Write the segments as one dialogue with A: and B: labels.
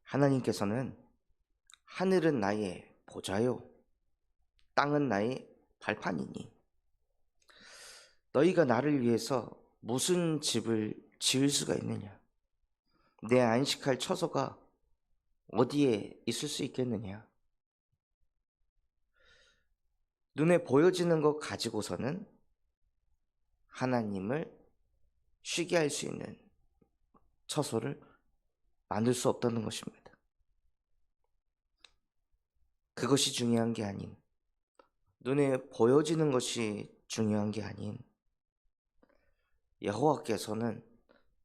A: 하나님께서는 하늘은 나의 보좌요, 땅은 나의 발판이니 너희가 나를 위해서 무슨 집을 지을 수가 있느냐? 내 안식할 처소가 어디에 있을 수 있겠느냐? 눈에 보여지는 것 가지고서는 하나님을 쉬게 할 수 있는 처소를 만들 수 없다는 것입니다. 그것이 중요한 게 아닌, 눈에 보여지는 것이 중요한 게 아닌, 여호와께서는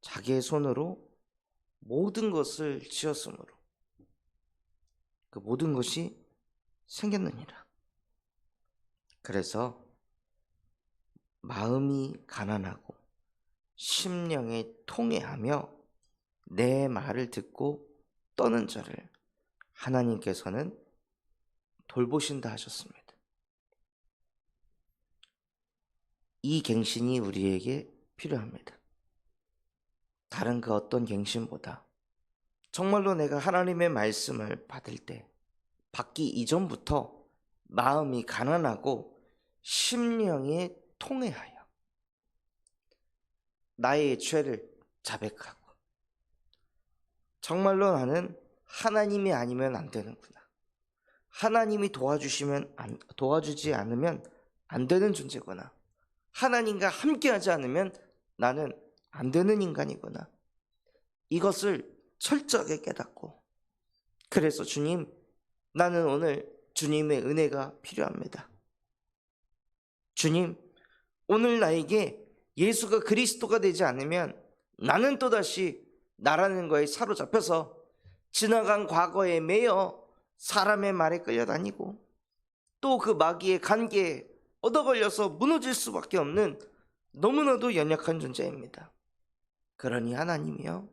A: 자기의 손으로 모든 것을 지었으므로 그 모든 것이 생겼느니라. 그래서 마음이 가난하고 심령이 통회하며 내 말을 듣고 떠는 자를 하나님께서는 돌보신다 하셨습니다. 이 갱신이 우리에게 필요합니다. 다른 그 어떤 갱신보다 정말로 내가 하나님의 말씀을 받기 이전부터 마음이 가난하고 심령이 통회하여 나의 죄를 자백하고 정말로 나는 하나님이 아니면 안 되는구나, 하나님이 도와주지 않으면 안 되는 존재구나, 하나님과 함께하지 않으면 나는 안 되는 인간이구나, 이것을 철저하게 깨닫고, 그래서 주님, 나는 오늘 주님의 은혜가 필요합니다. 주님, 오늘 나에게 예수가 그리스도가 되지 않으면 나는 또다시 나라는 거에 사로잡혀서 지나간 과거에 매여 사람의 말에 끌려다니고 또 그 마귀의 관계에 얻어걸려서 무너질 수밖에 없는 너무나도 연약한 존재입니다. 그러니 하나님이여,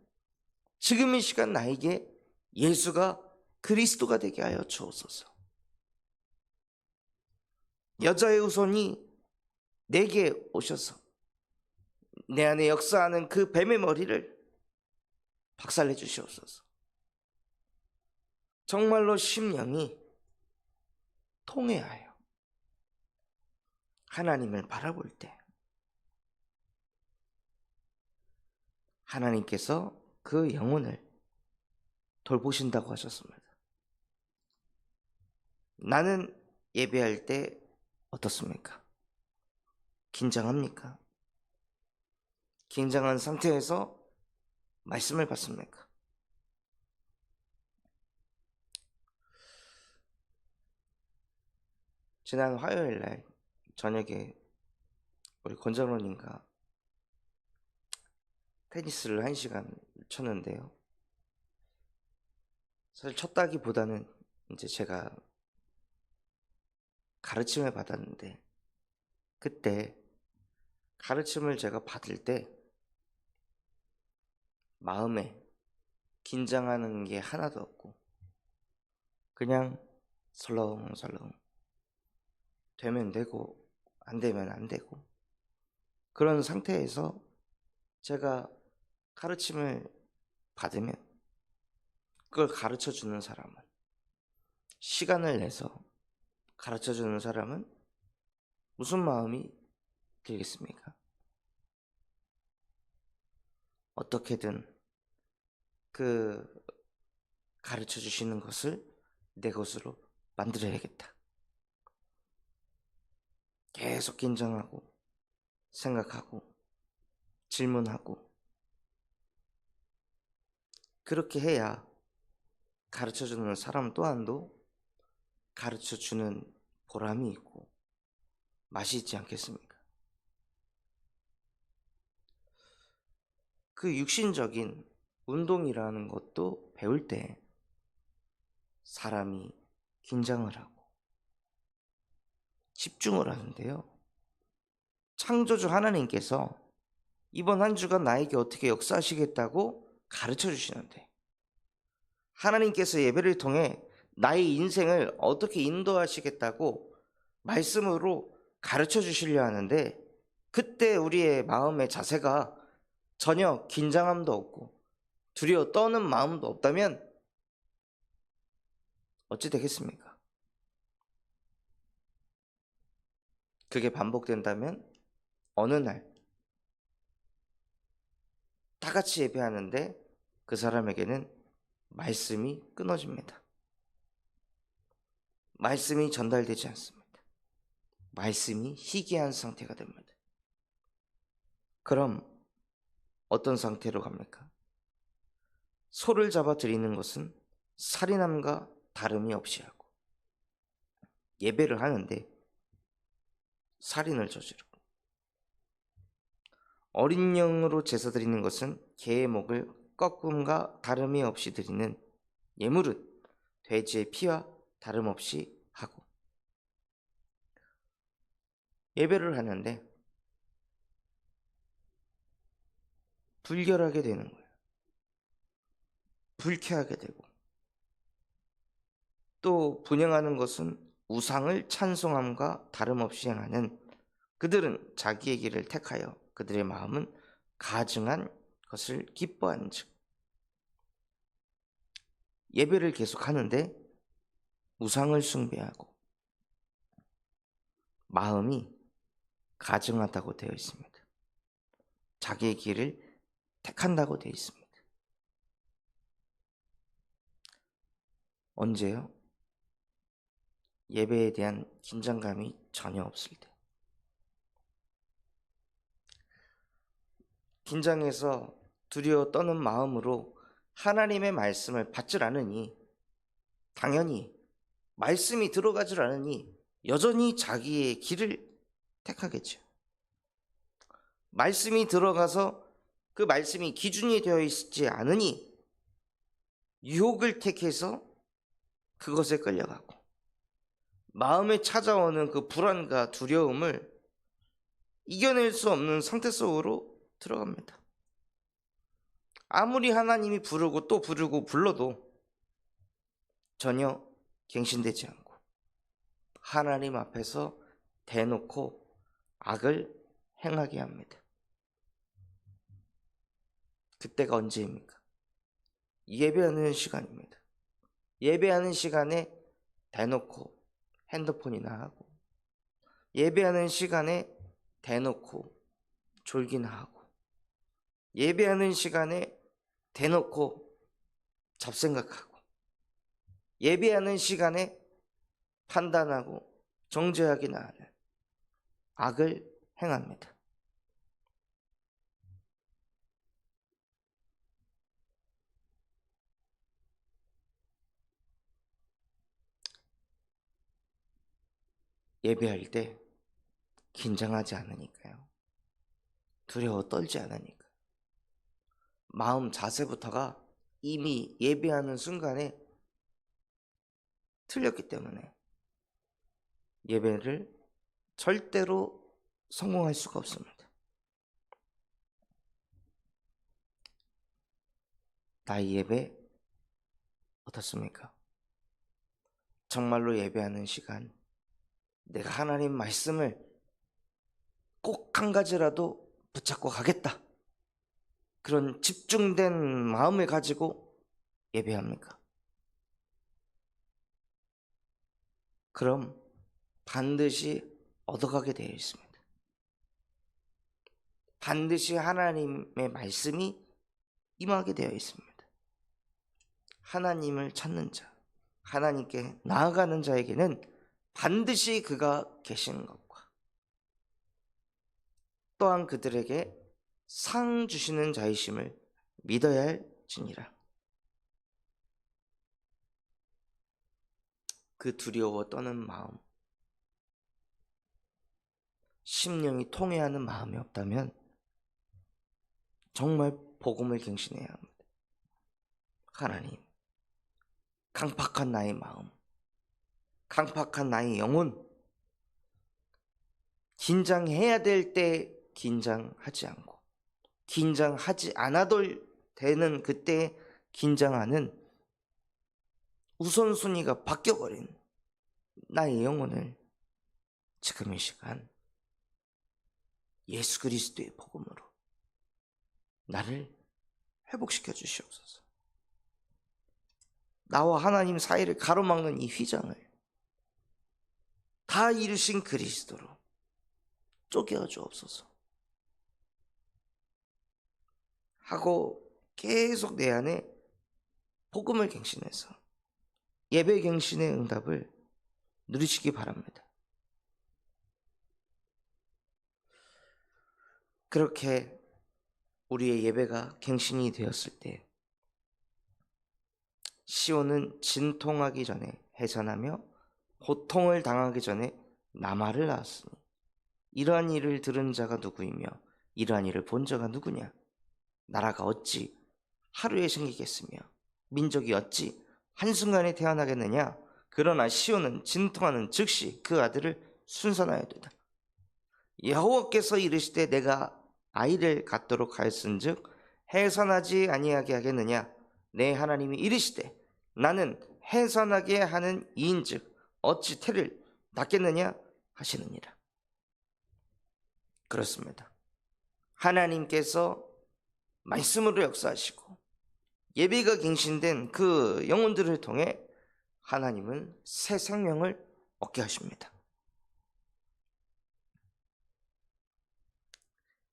A: 지금 이 시간 나에게 예수가 그리스도가 되게 하여 주옵소서. 여자의 후손이 내게 오셔서 내 안에 역사하는 그 뱀의 머리를 박살내 주시옵소서. 정말로 심령이 통회하여 하나님을 바라볼 때 하나님께서 그 영혼을 돌보신다고 하셨습니다. 나는 예배할 때 어떻습니까? 긴장합니까? 긴장한 상태에서 말씀을 받습니까? 지난 화요일 날 저녁에 우리 권장로님과 테니스를 1시간 쳤는데요. 사실 쳤다기보다는 이제 제가 가르침을 받았는데, 그때 가르침을 제가 받을 때 마음에 긴장하는 게 하나도 없고 그냥 설렁설렁 되면 되고 안 되면 안 되고 그런 상태에서 제가 가르침을 받으면 그걸 가르쳐주는 사람은, 시간을 내서 가르쳐주는 사람은 무슨 마음이 들겠습니까? 어떻게든 그 가르쳐주시는 것을 내 것으로 만들어야겠다. 계속 긴장하고 생각하고 질문하고, 그렇게 해야 가르쳐주는 사람 또한도 가르쳐주는 보람이 있고 맛이 있지 않겠습니까? 그 육신적인 운동이라는 것도 배울 때 사람이 긴장을 하고 집중을 하는데요, 창조주 하나님께서 이번 한 주간 나에게 어떻게 역사하시겠다고 가르쳐 주시는데, 하나님께서 예배를 통해 나의 인생을 어떻게 인도하시겠다고 말씀으로 가르쳐 주시려 하는데, 그때 우리의 마음의 자세가 전혀 긴장함도 없고 두려워 떠는 마음도 없다면 어찌 되겠습니까? 그게 반복된다면 어느 날 다 같이 예배하는데 그 사람에게는 말씀이 끊어집니다. 말씀이 전달되지 않습니다. 말씀이 희귀한 상태가 됩니다. 그럼 어떤 상태로 갑니까? 소를 잡아 드리는 것은 살인함과 다름이 없이 하고, 예배를 하는데 살인을 저지르고, 어린 양으로 제사 드리는 것은 개의 목을 꺾음과 다름이 없이 드리는 예물은 돼지의 피와 다름없이 하고, 예배를 하는데 불결하게 되는 거예요. 불쾌하게 되고, 또 분양하는 것은 우상을 찬송함과 다름없이 행하는, 그들은 자기의 길을 택하여 그들의 마음은 가증한 것을 기뻐한즉, 예배를 계속하는데 우상을 숭배하고 마음이 가증하다고 되어 있습니다. 자기의 길을 택한다고 되어 있습니다. 언제요? 예배에 대한 긴장감이 전혀 없을 때. 긴장해서 두려워 떠는 마음으로 하나님의 말씀을 받질 않으니, 당연히 말씀이 들어가질 않으니 여전히 자기의 길을 택하겠죠. 말씀이 들어가서 그 말씀이 기준이 되어 있지 않으니 유혹을 택해서 그것에 끌려가고, 마음에 찾아오는 그 불안과 두려움을 이겨낼 수 없는 상태 속으로 들어갑니다. 아무리 하나님이 부르고 또 부르고 불러도 전혀 갱신되지 않고 하나님 앞에서 대놓고 악을 행하게 합니다. 그때가 언제입니까? 예배하는 시간입니다. 예배하는 시간에 대놓고 핸드폰이나 하고, 예배하는 시간에 대놓고 졸기나 하고, 예배하는 시간에 대놓고 잡생각하고, 예배하는 시간에 판단하고 정죄하기나 하는 악을 행합니다. 예배할 때 긴장하지 않으니까요. 두려워 떨지 않으니까. 마음 자세부터가 이미 예배하는 순간에 틀렸기 때문에 예배를 절대로 성공할 수가 없습니다. 나의 예배 어떻습니까? 정말로 예배하는 시간, 내가 하나님 말씀을 꼭 한 가지라도 붙잡고 가겠다, 그런 집중된 마음을 가지고 예배합니까? 그럼 반드시 얻어가게 되어 있습니다. 반드시 하나님의 말씀이 임하게 되어 있습니다. 하나님을 찾는 자, 하나님께 나아가는 자에게는 반드시 그가 계시는 것과, 또한 그들에게 상 주시는 자이심을 믿어야 할지니라. 그 두려워 떠는 마음, 심령이 통회하는 마음이 없다면 정말 복음을 갱신해야 합니다. 하나님, 강팍한 나의 마음, 강팍한 나의 영혼, 긴장해야 될 때 긴장하지 않고, 긴장하지 않아도 되는 그때 긴장하는 우선순위가 바뀌어버린 나의 영혼을 지금 이 시간 예수 그리스도의 복음으로 나를 회복시켜 주시옵소서. 나와 하나님 사이를 가로막는 이 휘장을 다 이루신 그리스도로 쪼개어 주옵소서 하고 계속 내 안에 복음을 갱신해서 예배 갱신의 응답을 누리시기 바랍니다. 그렇게 우리의 예배가 갱신이 되었을 때 시온은 진통하기 전에 해산하며 고통을 당하기 전에 남아를 낳았으니 이러한 일을 들은 자가 누구이며 이러한 일을 본 자가 누구냐? 나라가 어찌 하루에 생기겠으며 민족이 어찌 한순간에 태어나겠느냐? 그러나 시온은 진통하는 즉시 그 아들을 순산하였도다. 여호와께서 이르시되 내가 아이를 갖도록 하였은즉 해산하지 아니하게 하겠느냐? 내 하나님이 이르시되 나는 해산하게 하는 이인즉 어찌 태를 낳겠느냐 하시느니라. 그렇습니다. 하나님께서 말씀으로 역사하시고 예배가 갱신된 그 영혼들을 통해 하나님은 새 생명을 얻게 하십니다.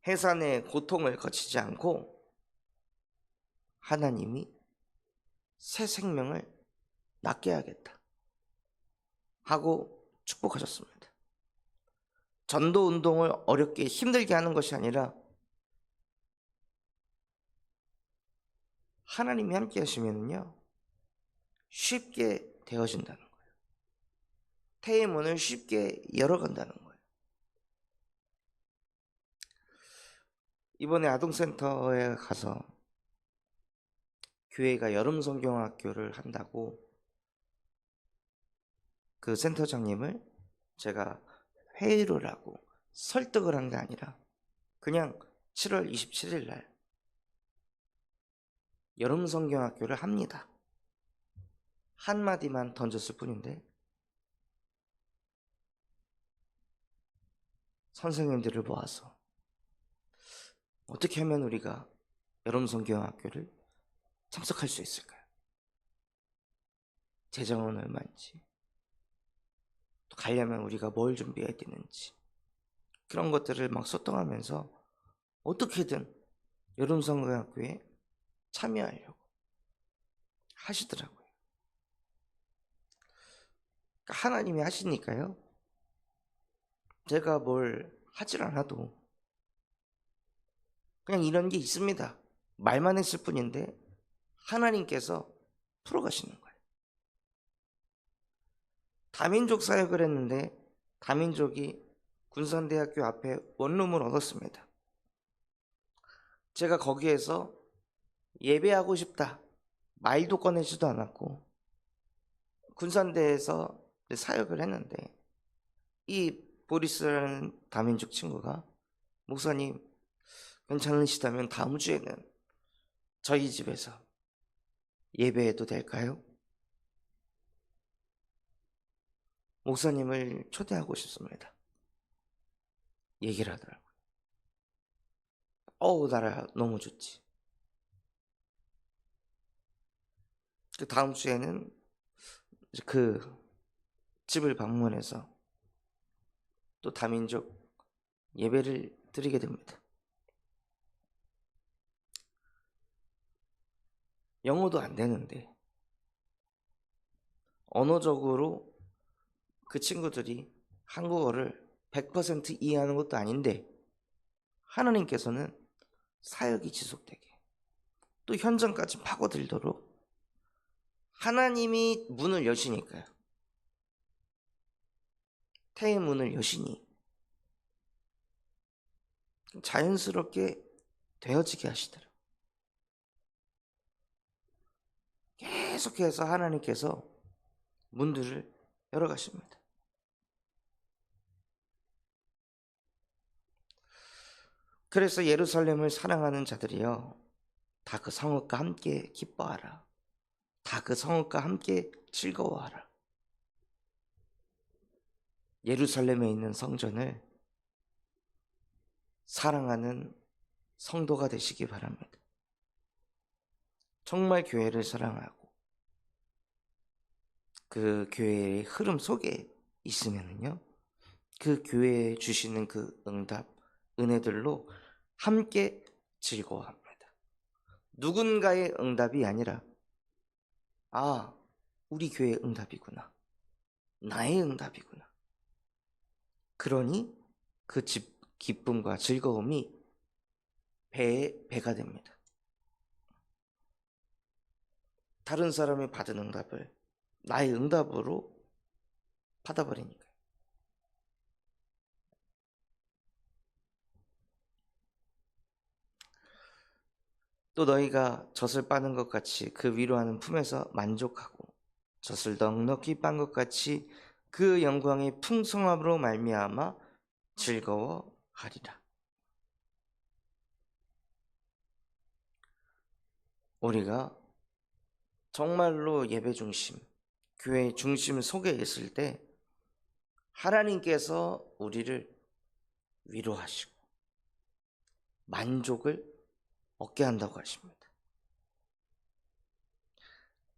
A: 해산의 고통을 거치지 않고 하나님이 새 생명을 낳게 하겠다 하고 축복하셨습니다. 전도 운동을 어렵게 힘들게 하는 것이 아니라 하나님이 함께 하시면요 쉽게 되어진다는 거예요. 태의 문을 쉽게 열어간다는 거예요. 이번에 아동센터에 가서 교회가 여름 성경학교를 한다고 그 센터장님을 제가 회의를 하고 설득을 한 게 아니라 그냥 7월 27일 날 여름 성경학교를 합니다. 한마디만 던졌을 뿐인데 선생님들을 모아서 어떻게 하면 우리가 여름 성경학교를 참석할 수 있을까요? 재정은 얼마인지, 또 가려면 우리가 뭘 준비해야 되는지 그런 것들을 막 소통하면서 어떻게든 여름 성경학교에 참여하려고 하시더라고요. 그러니까 하나님이 하시니까요. 제가 뭘 하질 않아도 그냥 이런 게 있습니다. 말만 했을 뿐인데 하나님께서 풀어가시는 거예요. 다민족 사역을 했는데 다민족이 군산대학교 앞에 원룸을 얻었습니다. 제가 거기에서 예배하고 싶다 말도 꺼내지도 않았고 군산대에서 사역을 했는데 이 보리스라는 다민족 친구가 목사님 괜찮으시다면 다음 주에는 저희 집에서 예배해도 될까요? 목사님을 초대하고 싶습니다. 얘기를 하더라고요. 나라 너무 좋지. 그 다음 주에는 그 집을 방문해서 또 다민족 예배를 드리게 됩니다. 영어도 안 되는데 언어적으로 그 친구들이 한국어를 100% 이해하는 것도 아닌데 하나님께서는 사역이 지속되게 또 현장까지 파고들도록 하나님이 문을 여시니까요. 태의 문을 여시니 자연스럽게 되어지게 하시더라고요. 계속해서 하나님께서 문들을 열어가십니다. 그래서 예루살렘을 사랑하는 자들이여 다 그 성읍과 함께 기뻐하라. 다 그 성읍과 함께 즐거워하라. 예루살렘에 있는 성전을 사랑하는 성도가 되시기 바랍니다. 정말 교회를 사랑하고 그 교회의 흐름 속에 있으면요, 그 교회에 주시는 그 응답, 은혜들로 함께 즐거워합니다. 누군가의 응답이 아니라, 아, 우리 교회의 응답이구나, 나의 응답이구나. 그러니 그 기쁨과 즐거움이 배가 됩니다. 다른 사람이 받은 응답을 나의 응답으로 받아버리니까요. 또 너희가 젖을 빠는 것 같이 그 위로하는 품에서 만족하고 젖을 넉넉히 빤 것 같이 그 영광의 풍성함으로 말미암아 즐거워하리라. 우리가 정말로 예배 중심, 교회 중심 속에 있을 때 하나님께서 우리를 위로하시고 만족을 얻게 한다고 하십니다.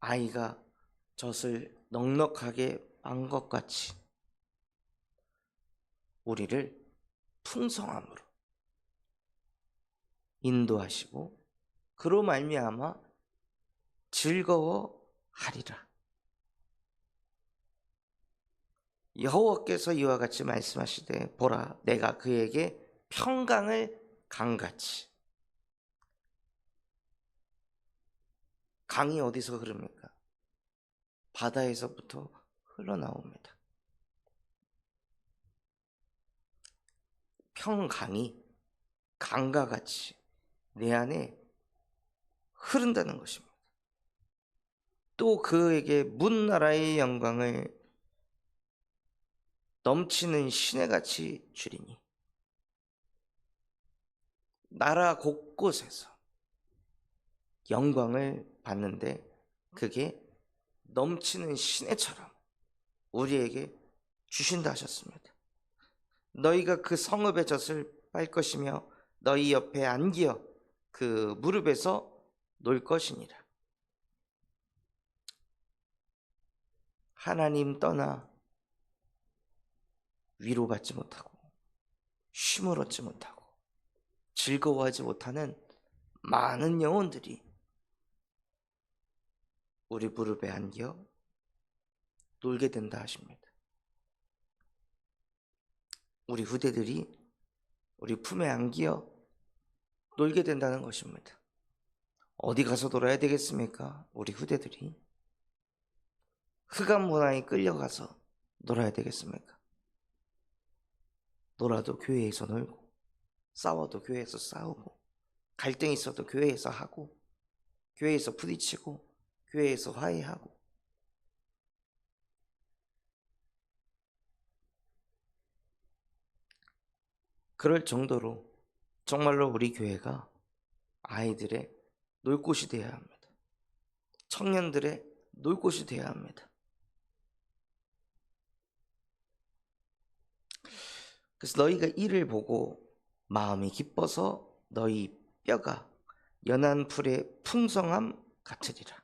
A: 아이가 젖을 넉넉하게 빤 것 같이 우리를 풍성함으로 인도하시고 그로 말미암아 즐거워하리라. 여호와께서 이와 같이 말씀하시되 보라 내가 그에게 평강을 강같이. 강이 어디서 흐릅니까? 바다에서부터 흘러나옵니다. 평강이 강과 같이 내 안에 흐른다는 것입니다. 또 그에게 문나라의 영광을 넘치는 시내같이 주리니. 나라 곳곳에서 영광을 받는데 그게 넘치는 시내처럼 우리에게 주신다 하셨습니다. 너희가 그 성읍의 젖을 빨 것이며 너희 옆에 안기어 그 무릎에서 놀 것이니라. 하나님 떠나 위로받지 못하고 쉼을 얻지 못하고 즐거워하지 못하는 많은 영혼들이 우리 무릎에 안겨 놀게 된다 하십니다. 우리 후대들이 우리 품에 안기어 놀게 된다는 것입니다. 어디 가서 놀아야 되겠습니까? 우리 후대들이 흑암 문화에 끌려가서 놀아야 되겠습니까? 놀아도 교회에서 놀고 싸워도 교회에서 싸우고 갈등이 있어도 교회에서 하고 교회에서 부딪히고 교회에서 화해하고. 그럴 정도로 정말로 우리 교회가 아이들의 놀 곳이 되어야 합니다. 청년들의 놀 곳이 되어야 합니다. 그래서 너희가 이를 보고 마음이 기뻐서 너희 뼈가 연한 풀의 풍성함 같으리라.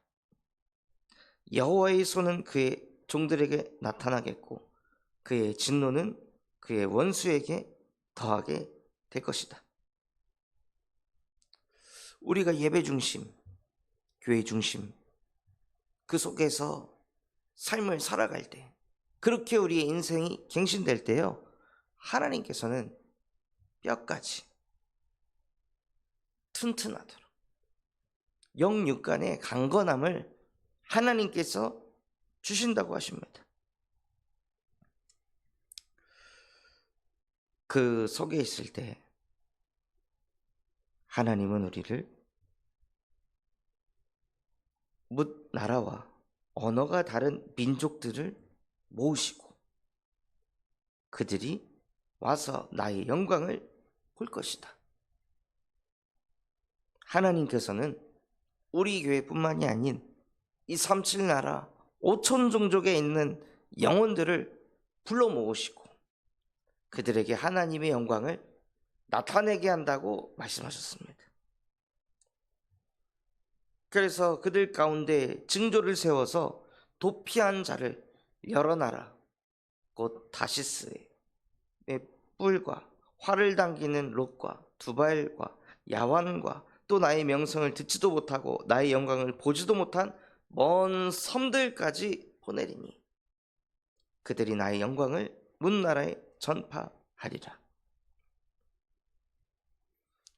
A: 여호와의 손은 그의 종들에게 나타나겠고 그의 진노는 그의 원수에게 더하게 될 것이다. 우리가 예배 중심, 교회 중심 그 속에서 삶을 살아갈 때, 그렇게 우리의 인생이 갱신될 때요, 하나님께서는 뼈까지 튼튼하도록 영육간의 강건함을 하나님께서 주신다고 하십니다. 그 속에 있을 때 하나님은 우리를 뭇 나라와 언어가 다른 민족들을 모으시고 그들이 와서 나의 영광을 볼 것이다. 하나님께서는 우리 교회뿐만이 아닌 이 37 나라 5천 종족에 있는 영혼들을 불러 모으시고 그들에게 하나님의 영광을 나타내게 한다고 말씀하셨습니다. 그래서 그들 가운데 징조를 세워서 도피한 자를 여러 나라 곧 다시스의 뿔과 활을 당기는 롯과 두발과 야완과 또 나의 명성을 듣지도 못하고 나의 영광을 보지도 못한 먼 섬들까지 보내리니 그들이 나의 영광을 문 나라에 전파하리라.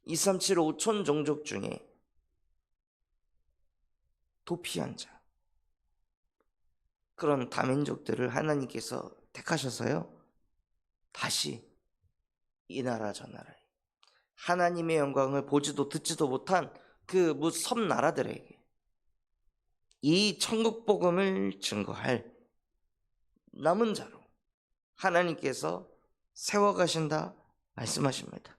A: 2375촌 종족 중에 도피한 자, 그런 다민족들을 하나님께서 택하셔서요, 다시 이 나라 저 나라에 하나님의 영광을 보지도 듣지도 못한 그 섬 나라들에게 이 천국 복음을 증거할 남은 자로 하나님께서 세워가신다 말씀하십니다.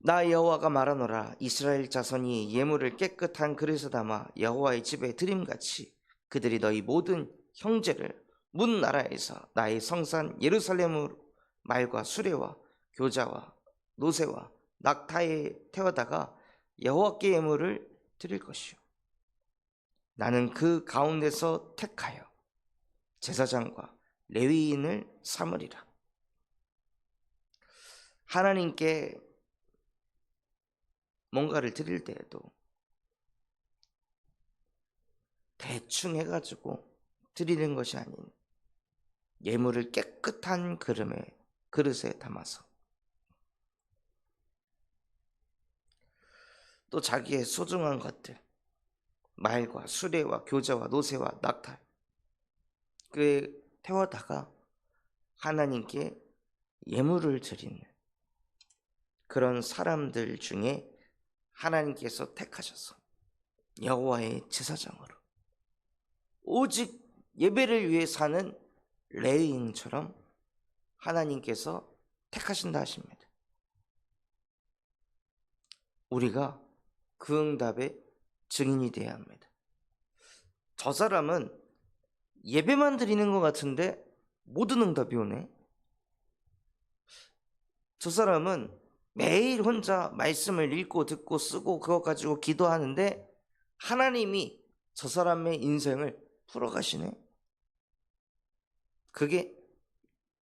A: 나 여호와가 말하노라. 이스라엘 자손이 예물을 깨끗한 그릇에 담아 여호와의 집에 드림같이 그들이 너희 모든 형제를 문 나라에서 나의 성산 예루살렘으로 말과 수레와 교자와 노새와 낙타에 태워다가 여호와께 예물을 드릴 것이요 나는 그 가운데서 택하여 제사장과 레위인을 삼으리라. 하나님께 뭔가를 드릴 때에도 대충 해가지고 드리는 것이 아닌 예물을 깨끗한 그릇에 담아서 또 자기의 소중한 것들, 말과 수레와 교자와 노새와 낙타 그에 태워다가 하나님께 예물을 드리는 그런 사람들 중에 하나님께서 택하셔서 여호와의 제사장으로 오직 예배를 위해 사는 레위인처럼 하나님께서 택하신다 하십니다. 우리가 그 응답의 증인이 되어야 합니다. 저 사람은 예배만 드리는 것 같은데 모든 응답이 오네. 저 사람은 매일 혼자 말씀을 읽고 듣고 쓰고 그것 가지고 기도하는데 하나님이 저 사람의 인생을 풀어가시네. 그게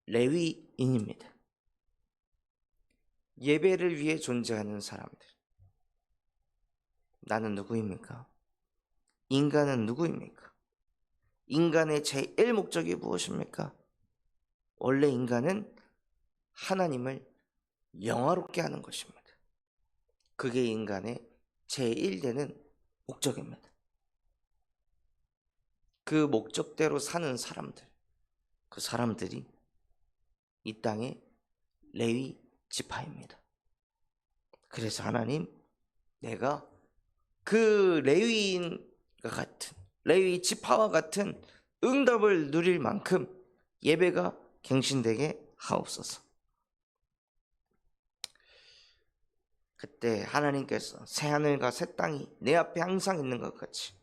A: 레위인입니다. 예배를 위해 존재하는 사람들. 나는 누구입니까? 인간은 누구입니까? 인간의 제일 목적이 무엇입니까? 원래 인간은 하나님을 영화롭게 하는 것입니다. 그게 인간의 제1되는 목적입니다. 그 목적대로 사는 사람들, 그 사람들이 이 땅의 레위 지파입니다. 그래서 하나님, 내가 그 레위인과 같은, 레위 지파와 같은 응답을 누릴 만큼 예배가 갱신되게 하옵소서. 그때 하나님께서 새하늘과 새 땅이 내 앞에 항상 있는 것 같이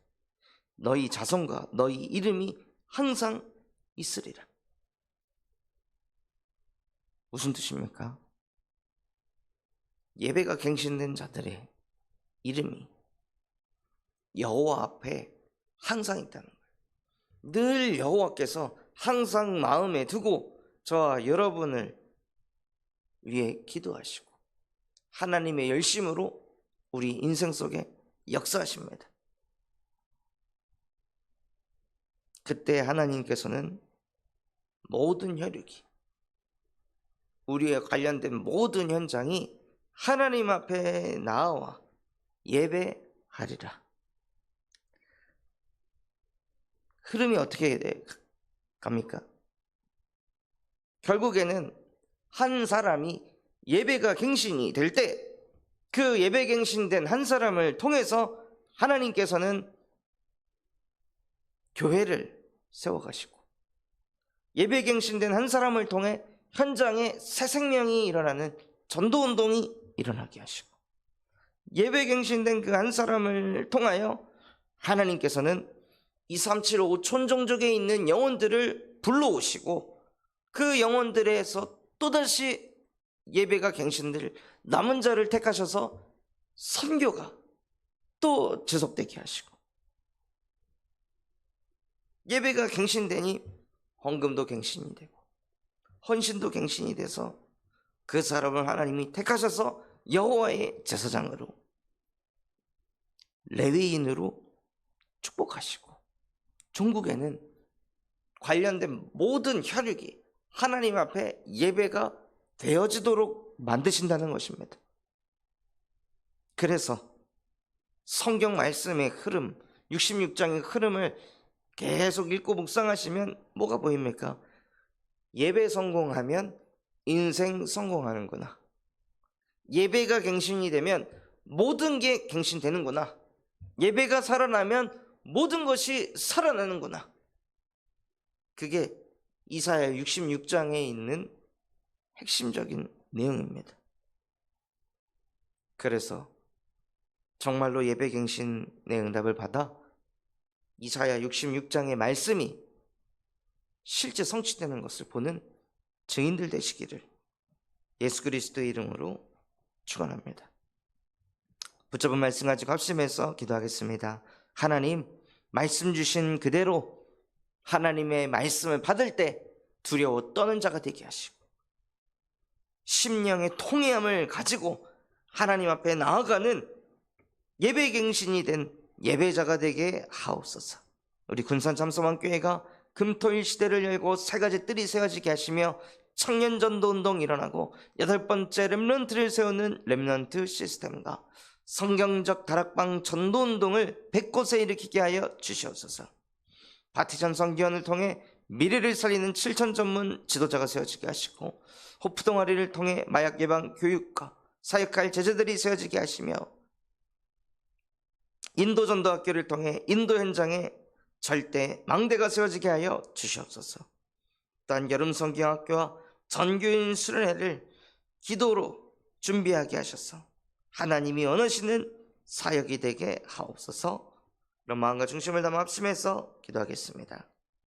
A: 너희 자손과 너희 이름이 항상 있으리라. 무슨 뜻입니까? 예배가 갱신된 자들의 이름이 여호와 앞에 항상 있다는 거예요. 늘 여호와께서 항상 마음에 두고 저와 여러분을 위해 기도하시고 하나님의 열심으로 우리 인생 속에 역사하십니다. 그때 하나님께서는 모든 혈육이, 우리에 관련된 모든 현장이 하나님 앞에 나와 예배하리라. 흐름이 어떻게 갑니까? 결국에는 한 사람이 예배가 갱신이 될 때 그 예배 갱신된 한 사람을 통해서 하나님께서는 교회를 세워가시고 예배 갱신된 한 사람을 통해 현장에 새 생명이 일어나는 전도운동이 일어나게 하시고 예배 갱신된 그 한 사람을 통하여 하나님께서는 2375 촌종족에 있는 영혼들을 불러오시고 그 영혼들에서 또다시 예배가 갱신될 남은 자를 택하셔서 선교가 또 지속되게 하시고, 예배가 갱신되니 헌금도 갱신이 되고 헌신도 갱신이 돼서 그 사람을 하나님이 택하셔서 여호와의 제사장으로, 레위인으로 축복하시고, 종국에는 관련된 모든 혈육이 하나님 앞에 예배가 되어지도록 만드신다는 것입니다. 그래서 성경 말씀의 흐름, 66장의 흐름을 계속 읽고 묵상하시면 뭐가 보입니까? 예배 성공하면 인생 성공하는구나. 예배가 갱신이 되면 모든 게 갱신되는구나. 예배가 살아나면 모든 것이 살아나는구나. 그게 이사야 66장에 있는 핵심적인 내용입니다. 그래서 정말로 예배 갱신의 응답을 받아 이사야 66장의 말씀이 실제 성취되는 것을 보는 증인들 되시기를 예수 그리스도의 이름으로 축원합니다. 붙잡은 말씀 가지고 합심해서 기도하겠습니다. 하나님, 말씀 주신 그대로 하나님의 말씀을 받을 때 두려워 떠는 자가 되게 하시고, 심령의 통회함을 가지고 하나님 앞에 나아가는 예배갱신이 된 예배자가 되게 하옵소서. 우리 군산 잠소만교회가 금토일 시대를 열고 세 가지 뜰이 세워지게 하시며 청년 전도 운동이 일어나고 8번째 렘넌트를 세우는 렘넌트 시스템과 성경적 다락방 전도 운동을 100곳에 일으키게 하여 주시옵소서. 바티전 성기원을 통해 미래를 살리는 7천 전문 지도자가 세워지게 하시고, 호프 동아리를 통해 마약 예방 교육과 사역할 제자들이 세워지게 하시며, 인도 전도학교를 통해 인도 현장에 절대 망대가 세워지게 하여 주시옵소서. 또한 여름 성경학교와 전교인 수련회를 기도로 준비하게 하셔서 하나님이 원하시는 사역이 되게 하옵소서. 그런 마음과 중심을 담아 합심해서 기도하겠습니다.